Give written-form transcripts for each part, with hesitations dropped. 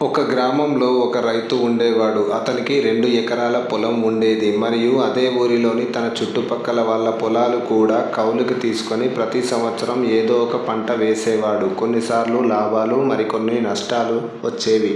ఒక గ్రామంలో ఒక రైతు ఉండేవాడు. అతనికి 2 ఎకరాల పొలం ఉండేది మరియు అదే ఊరిలోని తన చుట్టుపక్కల వాళ్ళ పొలాలు కూడా కౌలుకి తీసుకొని ప్రతి సంవత్సరం ఏదో ఒక పంట వేసేవాడు. కొన్నిసార్లు లాభాలు, మరికొన్ని నష్టాలు వచ్చేవి.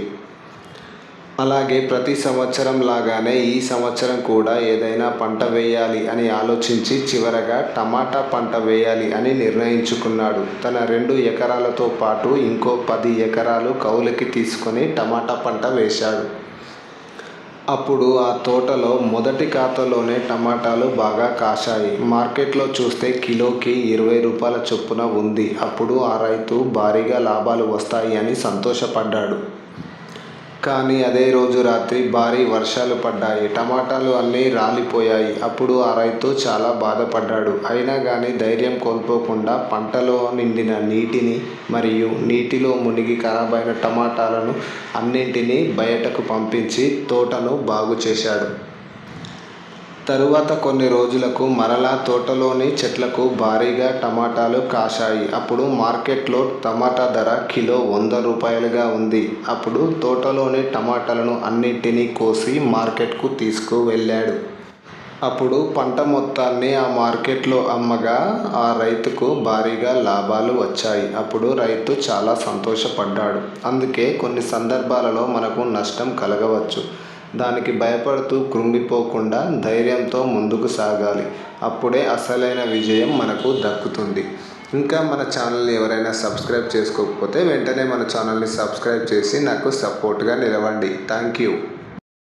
అలాగే ప్రతి సంవత్సరం లాగానే ఈ సంవత్సరం కూడా ఏదైనా పంట వేయాలి అని ఆలోచించి చివరగా టమాటా పంట వేయాలి అని నిర్ణయించుకున్నాడు. తన 2 ఎకరాలతో పాటు ఇంకో 10 ఎకరాలు కౌలుకి తీసుకొని టమాటా పంట వేశాడు. అప్పుడు ఆ తోటలో మొదటి ఖాతాలోనే టమాటాలు బాగా కాశాయి. మార్కెట్లో చూస్తే కిలోకి 20 రూపాయల చొప్పున ఉంది. అప్పుడు ఆ రైతు భారీగా లాభాలు వస్తాయి అని సంతోషపడ్డాడు. కానీ అదే రోజు రాత్రి భారీ వర్షాలు పడ్డాయి. టమాటాలు అన్నీ రాలిపోయాయి. అప్పుడు ఆ రైతు చాలా బాధపడ్డాడు. అయినా కానీ ధైర్యం కోల్పోకుండా పంటలో నిండిన నీటిని మరియు నీటిలో మునిగి ఖరాబైన టమాటాలను అన్నింటినీ బయటకు పంపించి తోటను బాగు చేశాడు. తరువాత కొన్ని రోజులకు మరలా తోటలోని చెట్లకు భారీగా టమాటాలు కాశాయి. అప్పుడు మార్కెట్లో టమాటా ధర కిలో 100 రూపాయలుగా ఉంది. అప్పుడు తోటలోని టమాటాలను అన్నింటినీ కోసి మార్కెట్కు తీసుకువెళ్ళాడు. అప్పుడు పంట మొత్తాన్ని ఆ మార్కెట్లో అమ్మగా ఆ రైతుకు భారీగా లాభాలు వచ్చాయి. అప్పుడు రైతు చాలా సంతోషపడ్డాడు. అందుకే కొన్ని సందర్భాలలో మనకు నష్టం కలగవచ్చు. దానికి భయపడుతూ కృంగిపోకుండా ధైర్యంతో ముందుకు సాగాలి. అప్పుడే అసలైన విజయం మనకు దక్కుతుంది. ఇంకా మన ఛానల్ని ఎవరైనా సబ్స్క్రైబ్ చేసుకోకపోతే వెంటనే మన ఛానల్ని సబ్స్క్రైబ్ చేసి నాకు సపోర్ట్గా నిలవండి. Thank you.